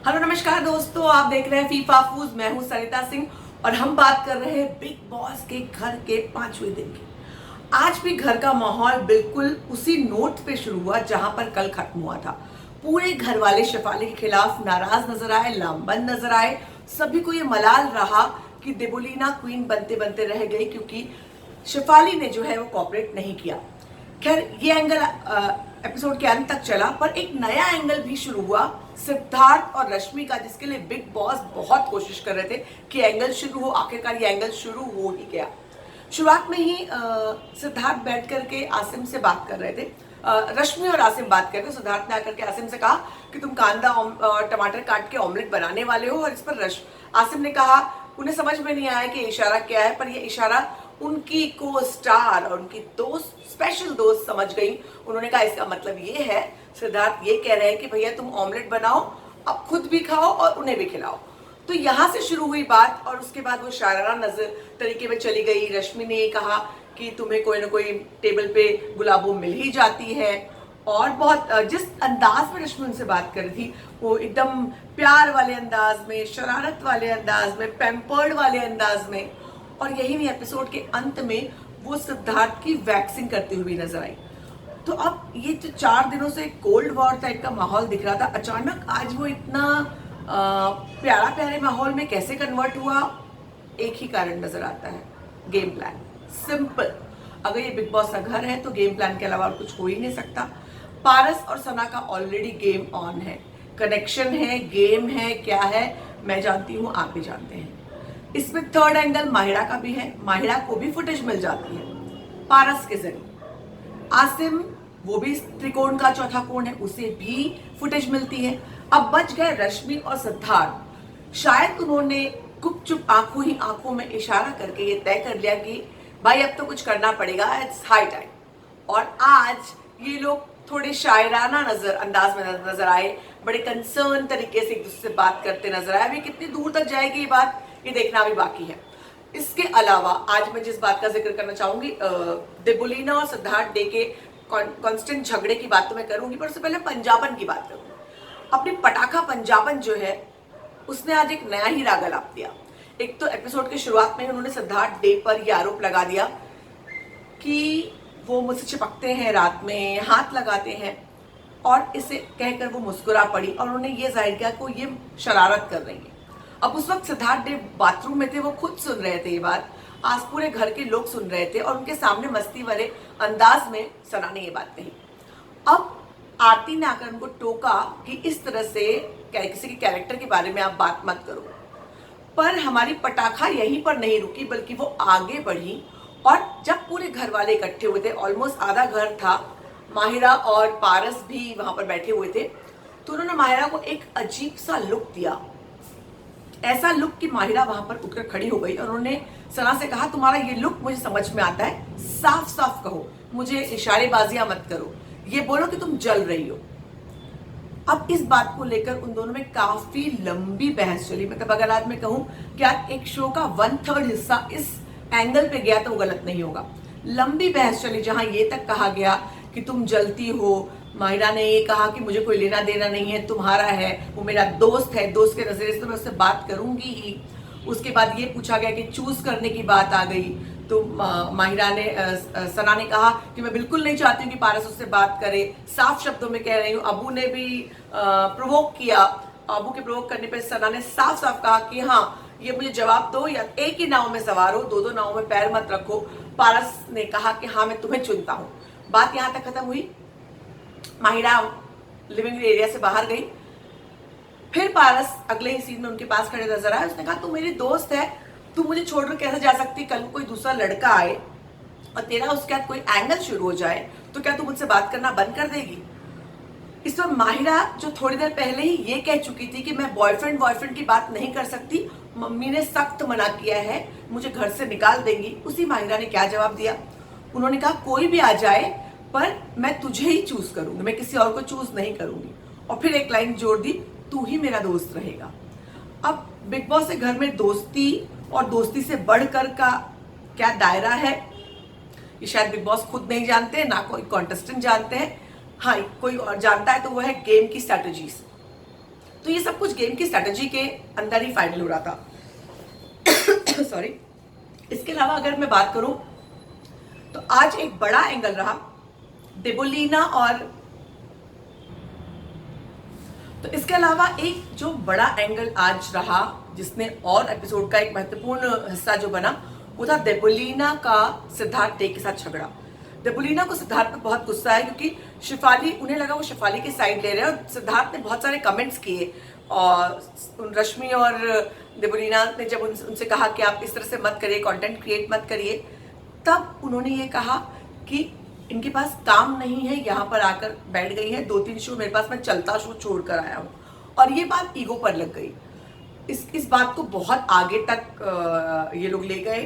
Hello नमस्कार दोस्तों, आप देख रहे हैं फीफा फूज। मैं हूं सरिता सिंह और हम बात कर रहे हैं बिग बॉस के घर के 5वें दिन की। आज भी घर का माहौल बिल्कुल उसी नोट पे शुरू हुआ जहां पर कल खत्म हुआ था। पूरे घर वाले शेफाली के खिलाफ नाराज नजर आए, लामबंद नजर आए। सभी को ये मलाल रहा कि देबोलीना क्वीन बनते बनते रह गई क्योंकि शेफाली ने जो है वो कॉपरेट नहीं किया। खैर, ये एंगल एपिसोड के अंत तक चला, पर एक नया एंगल भी शुरू हुआ सिद्धार्थ और रश्मि का, जिसके लिए बिग बॉस बहुत कोशिश कर रहे थे कि एंगल शुरू हो। आखिरकार ये एंगल शुरू हो ही गया। शुरुआत में ही सिद्धार्थ बैठ करके आसिम से बात कर रहे थे। रश्मि और आसिम बात कर रहे थे। सिद्धार्थ ने आकर के आसिम से कहा कि तुम कांदा और टमाटर काट के ऑमलेट बनाने वाले हो, और इस पर आसिम ने कहा उन्हें समझ में नहीं आया कि इशारा क्या है, पर यह इशारा उनकी को स्टार और उनकी दोस्त, स्पेशल दोस्त समझ गई। उन्होंने कहा इसका मतलब ये है, सिद्धार्थ ये कह रहे हैं कि भैया तुम ऑमलेट बनाओ, अब खुद भी खाओ और उन्हें भी खिलाओ। तो यहाँ से शुरू हुई बात और उसके बाद वो शायराना नजर तरीके में चली गई। रश्मि ने ये कहा कि तुम्हें कोई ना कोई टेबल पे गुलाबो मिल ही जाती है, और बहुत जिस अंदाज में रश्मि उनसे बात कर रही थी वो एकदम प्यार वाले अंदाज में, शरारत वाले अंदाज में, पैम्पर्ड वाले अंदाज में। और यही नहीं, एपिसोड के अंत में वो सिद्धार्थ की वैक्सिंग करती हुई नजर आई। तो अब ये जो 4 दिनों से कोल्ड वॉर टाइप का माहौल दिख रहा था, अचानक आज वो इतना प्यारा प्यारे माहौल में कैसे कन्वर्ट हुआ? एक ही कारण नजर आता है, गेम प्लान। सिंपल, अगर ये बिग बॉस का घर है तो गेम प्लान के अलावा और कुछ हो ही नहीं सकता। पारस और सना का ऑलरेडी गेम ऑन है, कनेक्शन है, गेम है, क्या है मैं जानती हूँ, आप भी जानते हैं। इसमें थर्ड एंगल माहिरा का भी है। माहिरा को भी फुटेज मिल जाती है पारस के जरिए। आसिम, वो भी त्रिकोण का चौथा कोण है, उसे भी फुटेज मिलती है। अब बच गए रश्मि और सिद्धार्थ। शायद उन्होंने गुपचुप आंखों ही आंखों में इशारा करके ये तय कर लिया कि भाई अब तो कुछ करना पड़ेगा, इट्स हाई टाइम। और आज ये लोग थोड़े शायराना अंदाज में नजर आए, बड़े कंसर्न तरीके से एक दूसरे से बात करते नजर आए। अभी कितनी दूर तक जाएगी ये बात, ये देखना भी बाकी है। इसके अलावा आज मैं जिस बात का जिक्र करना चाहूंगी, देबोलीना और सिद्धार्थ डे के कांस्टेंट झगड़े की बात तो मैं करूंगी, पर उससे पहले पंजाबन की बात करूंगी। अपनी पटाखा पंजाबन जो है उसने आज एक नया ही राग अलाप दिया। एक तो एपिसोड की शुरुआत में उन्होंने सिद्धार्थ डे पर यह आरोप लगा दिया कि वो मुझसे चिपकते हैं, रात में हाथ लगाते हैं, और इसे कहकर वो मुस्कुरा पड़ी और उन्होंने ये जाहिर किया कि वो ये शरारत कर रही है। अब उस वक्त सिद्धार्थ डे बाथरूम में थे, वो खुद सुन रहे थे ये बात, आज पूरे घर के लोग सुन रहे थे और उनके सामने मस्ती वाले अंदाज में सना ने ये बात कही। अब आरती ने आकर उनको टोका कि इस तरह से किसी के कैरेक्टर के बारे में आप बात मत करो। पर हमारी पटाखा यहीं पर नहीं रुकी, बल्कि वो आगे बढ़ी। और जब पूरे घर वाले इकट्ठे हुए थे, ऑलमोस्ट आधा घर था, माहिरा और पारस भी वहां पर बैठे हुए थे, तो उन्होंने माहिरा को एक अजीब सा लुक दिया। ऐसा लुक कि माहिरा वहां पर उठकर खड़ी हो गई और उन्होंने सना से कहा तुम्हारा ये लुक मुझे समझ में आता है, साफ साफ कहो, मुझे इशारेबाजियां मत करो, ये बोलो कि तुम जल रही हो। अब इस बात को लेकर उन दोनों में काफी लंबी बहस चली। मतलब अगर आज मैं कहूं कि आज एक शो का 1/3 हिस्सा इस एंगल पे गया तो वो गलत नहीं होगा। लंबी बहस चली जहां ये तक कहा गया कि तुम जलती हो। माहिरा ने ये कहा कि मुझे कोई लेना देना नहीं है, तुम्हारा है, वो मेरा दोस्त है, दोस्त के नजरिए से तो मैं उससे बात करूंगी ही। उसके बाद ये पूछा गया कि चूज करने की बात आ गई, तो माहिरा ने सना ने कहा कि मैं बिल्कुल नहीं चाहती हूँ कि पारस उससे बात करे, साफ शब्दों में कह रही हूँ। अबू ने भी प्रोवोक किया। अबू के प्रोवोक करने पर सना ने साफ साफ कहा कि हाँ, ये मुझे जवाब दो, या एक ही नाव में सवार हो, दो नाव में पैर मत रखो। पारस ने कहा कि हाँ मैं तुम्हें चुनता हूँ। बात यहाँ तक खत्म हुई। माहिरा लिविंग एरिया से बाहर गई। फिर पारस अगले ही सीन में उनके पास खड़े नजर आया। उसने कहा तू मेरी दोस्त है, तू मुझे छोड़कर कैसे जा सकती? कल कोई दूसरा लड़का आए और तेरा उसके बाद कोई एंगल शुरू हो जाए तो क्या तू मुझसे बात करना बंद कर देगी? इस पर माहिरा, जो थोड़ी देर पहले ही ये कह चुकी थी कि मैं बॉयफ्रेंड की बात नहीं कर सकती, मम्मी ने सख्त मना किया है, मुझे घर से निकाल देंगी, उसी माहिरा ने क्या जवाब दिया? उन्होंने कहा कोई भी आ जाए पर मैं तुझे ही चूज करूंगी, मैं किसी और को चूज नहीं करूंगी। और फिर एक लाइन जोड़ दी, तू ही मेरा दोस्त रहेगा। अब बिग बॉस के घर में दोस्ती और दोस्ती से बढ़कर का क्या दायरा है, ये शायद बिग बॉस खुद नहीं जानते, ना कोई कॉन्टेस्टेंट जानते हैं। हाँ, कोई और जानता है तो वो है गेम की स्ट्रैटेजीज। तो तो ये सब कुछ गेम की स्ट्रेटेजी के अंदर ही फाइनल हो रहा था। सॉरी। इसके अलावा अगर मैं बात करूं तो आज एक बड़ा एंगल रहा देबोलीना और, तो इसके अलावा एक जो बड़ा एंगल आज रहा जिसने और एपिसोड का एक महत्वपूर्ण हिस्सा जो बना वो था देबोलीना का सिद्धार्थ डे के साथ झगड़ा। देबोलीना को सिद्धार्थ पर बहुत गुस्सा है क्योंकि शिफाली, उन्हें लगा वो शिफाली की साइड ले रहे हैं, और सिद्धार्थ ने बहुत सारे कमेंट्स किए और रश्मि और देबोलीना ने जब उनसे कहा कि आप इस तरह से मत करिए, कंटेंट क्रिएट मत करिए, तब उन्होंने ये कहा कि इनके पास काम नहीं है, यहाँ पर आकर बैठ गई है, 2-3 शो मेरे पास, मैं चलता शो छोड़ कर आया हूँ। और ये बात ईगो पर लग गई। इस बात को बहुत आगे तक ये लोग ले गए।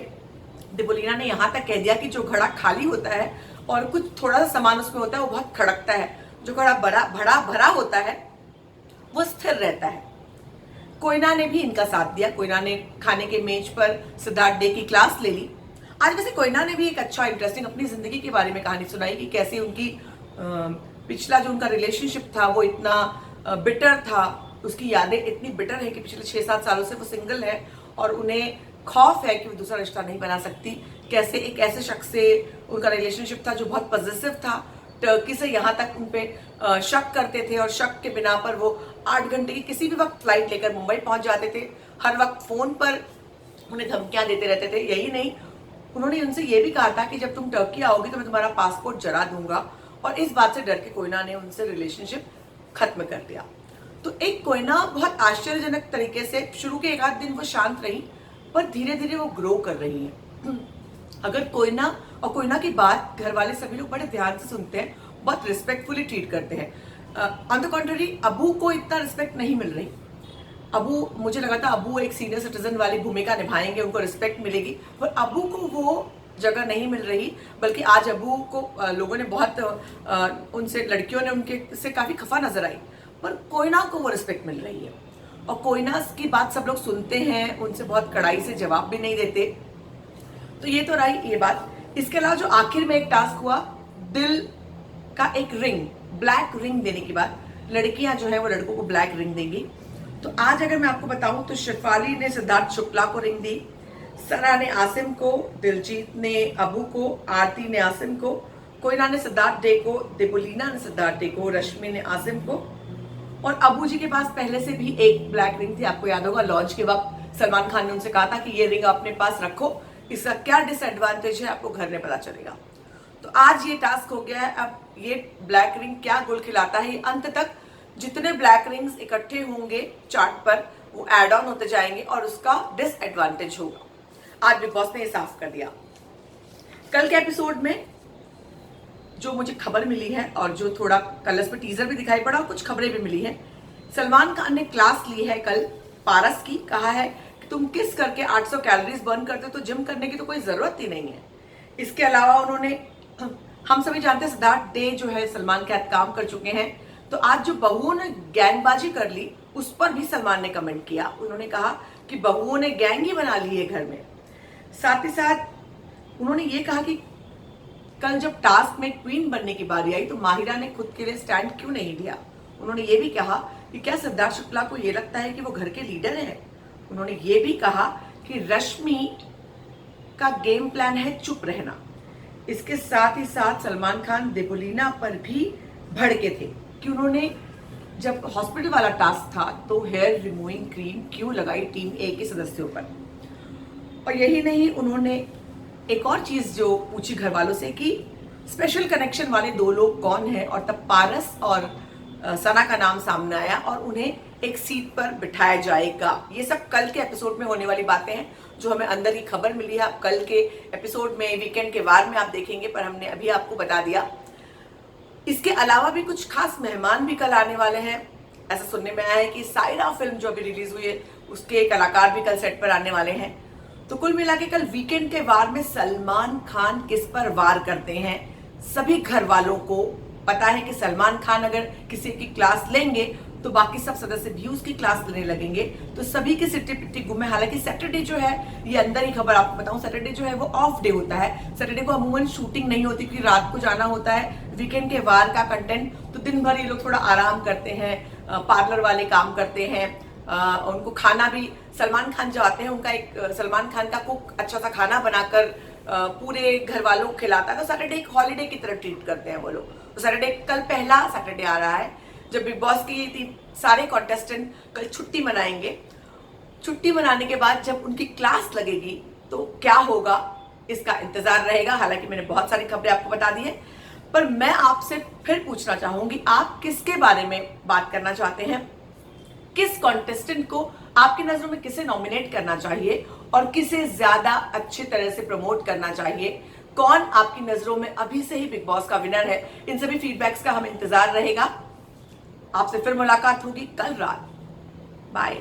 देबोलीना ने यहाँ तक कह दिया कि जो घड़ा खाली होता है और कुछ थोड़ा सा सामान उसमें होता है वो बहुत खड़कता है, जो घड़ा भरा होता है वो स्थिर रहता है। कोयना ने भी इनका साथ दिया। कोयना ने खाने के मेज पर सिद्धार्थ डे की क्लास ले ली। आज वैसे कोयना ने भी एक अच्छा इंटरेस्टिंग अपनी जिंदगी के बारे में कहानी सुनाई कि कैसे उनकी पिछला जो उनका रिलेशनशिप था वो इतना बिटर था, उसकी यादें इतनी बिटर है कि पिछले 6-7 सालों से वो सिंगल है और उन्हें खौफ है कि वो दूसरा रिश्ता नहीं बना सकती। कैसे एक ऐसे शख्स से उनका रिलेशनशिप था जो बहुत पॉजिटिव था, टर्की से यहाँ तक उन पे शक करते थे और शक के बिना पर वो 8 घंटे की किसी भी वक्त फ्लाइट लेकर मुंबई पहुंच जाते थे, हर वक्त फोन पर उन्हें धमकियां देते रहते थे। यही नहीं, उन्होंने उनसे ये भी कहा था कि जब तुम टर्की आओगे तो मैं तुम्हारा पासपोर्ट जला दूंगा, और इस बात से डर के कोयना ने उनसे रिलेशनशिप खत्म कर दिया। तो एक कोयना बहुत आश्चर्यजनक तरीके से शुरू के 1-8 दिन वो शांत रही, पर धीरे धीरे वो ग्रो कर रही है। अगर कोयना और कोयना की बात घर वाले सभी लोग बड़े ध्यान से सुनते हैं, बहुत रिस्पेक्टफुली ट्रीट करते हैं। ऑन द कॉन्ट्ररी अबू को इतना रिस्पेक्ट नहीं मिल रही। अबू, मुझे लगा था अबू एक सीनियर सिटीजन वाली भूमिका निभाएंगे, उनको रिस्पेक्ट मिलेगी, पर अबू को वो जगह नहीं मिल रही। बल्कि आज अबू को लोगों ने बहुत उनसे, लड़कियों ने उनके से काफी खफा नजर आई, पर कोयना को वो रिस्पेक्ट मिल रही है और कोयना की बात सब लोग सुनते हैं, उनसे बहुत कड़ाई से जवाब भी नहीं देते। तो ये तो रही ये बात। इसके अलावा जो आखिर में एक टास्क हुआ, दिल का एक रिंग, ब्लैक रिंग देने की बात, लड़कियां जो है वो लड़कों को ब्लैक रिंग देंगी। तो आज अगर मैं आपको बताऊं तो शिफाली ने सिद्धार्थ शुक्ला को रिंग दी, सना ने आसिम को, दिलजीत ने अबू को, आरती ने आसिम को, कोयना ने सिद्धार्थ डे को, देबोलीना ने सिद्धार्थ डे को, रश्मि ने आसिम को, और अबू जी के पास पहले से भी एक ब्लैक रिंग थी। आपको याद होगा लॉन्च के वक्त सलमान खान ने उनसे कहा था कि ये रिंग अपने पास रखो, इसका क्या डिसएडवांटेज है आपको घर में पता चलेगा। तो आज ये टास्क हो गया है। अब ये ब्लैक रिंग क्या गुल खिलाता है, अंत तक जितने ब्लैक रिंग्स इकट्ठे होंगे चार्ट पर वो एड ऑन होते जाएंगे और उसका डिसएडवांटेज होगा। आज बिग बॉस ने ये साफ कर दिया। कल के एपिसोड में जो मुझे खबर मिली है और जो थोड़ा कल इस पर टीजर भी दिखाई पड़ा और कुछ खबरें भी मिली है, सलमान खान ने क्लास ली है कल पारस की। कहा है कि तुम किस करके 800 कैलोरीज बर्न करते हो, तो जिम करने की तो कोई जरूरत ही नहीं है। इसके अलावा उन्होंने, हम सभी जानते हैं सिद्धार्थ डे जो है सलमान के साथ काम कर चुके हैं, तो आज जो बहुओं ने गैंगबाजी कर ली उस पर भी सलमान ने कमेंट किया। उन्होंने कहा कि बहुओं ने गैंग ही बना ली है घर में। साथ ही साथ उन्होंने ये कहा कि कल जब टास्क में क्वीन बनने की बारी आई तो माहिरा ने खुद के लिए स्टैंड क्यों नहीं लिया। उन्होंने ये भी कहा कि क्या सिद्धार्थ शुक्ला को ये लगता है कि वो घर के लीडर है। उन्होंने ये भी कहा कि रश्मि का गेम प्लान है चुप रहना। इसके साथ ही साथ सलमान खान देबोलीना पर भी भड़के थे कि उन्होंने जब हॉस्पिटल वाला टास्क था तो हेयर रिमूविंग क्रीम क्यों लगाई टीम ए के सदस्यों पर। और यही नहीं, उन्होंने एक और चीज जो पूछी घर वालों से कि स्पेशल कनेक्शन वाले 2 लोग कौन हैं, और तब पारस और सना का नाम सामने आया और उन्हें एक सीट पर बिठाया जाएगा। ये सब कल के एपिसोड में होने वाली बातें हैं जो हमें अंदर की खबर मिली है। आप कल के एपिसोड में, वीकेंड के वार में आप देखेंगे, पर हमने अभी आपको बता दिया। इसके अलावा भी कुछ खास मेहमान भी कल आने वाले हैं। ऐसा सुनने में आया है कि सायरा फिल्म जो अभी रिलीज हुई है उसके कलाकार भी कल सेट पर आने वाले हैं। तो कुल मिला के कल वीकेंड के वार में सलमान खान किस पर वार करते हैं, सभी घर वालों को पता है कि सलमान खान अगर किसी की क्लास लेंगे तो बाकी सब सदस्य भी उसकी क्लास लेने लगेंगे। तो सभी की सिट्टी पिट्टी गुम है। हालांकि सैटरडे जो है, ये अंदर ही खबर आपको बताऊं, सैटरडे जो है वो ऑफ डे होता है। सैटरडे को अमूमन शूटिंग नहीं होती क्योंकि रात को जाना होता है। वीकेंड के वार का कंटेंट तो दिन भर ये लोग थोड़ा आराम करते हैं, पार्लर वाले काम करते हैं, उनको खाना भी, सलमान खान जो आते हैं उनका एक सलमान खान का कुक अच्छा सा खाना बनाकर पूरे घर वालों को खिलाता है, तो सैटरडे एक हॉलीडे की तरह ट्रीट करते हैं वो लोग। तो सैटरडे, कल पहला सैटरडे आ रहा है जब बिग बॉस की सारे कॉन्टेस्टेंट कल छुट्टी मनाएंगे। छुट्टी मनाने के बाद जब उनकी क्लास लगेगी तो क्या होगा इसका इंतजार रहेगा। हालांकि मैंने बहुत सारी खबरें आपको बता दी है, पर मैं आपसे फिर पूछना चाहूंगी, आप किसके बारे में बात करना चाहते हैं? किस कॉन्टेस्टेंट को आपकी नजरों में किसे नॉमिनेट करना चाहिए और किसे ज्यादा अच्छी तरह से प्रमोट करना चाहिए? कौन आपकी नजरों में अभी से ही बिग बॉस का विनर है? इन सभी फीडबैक्स का हमें इंतजार रहेगा। आपसे फिर मुलाकात होगी कल रात। बाय।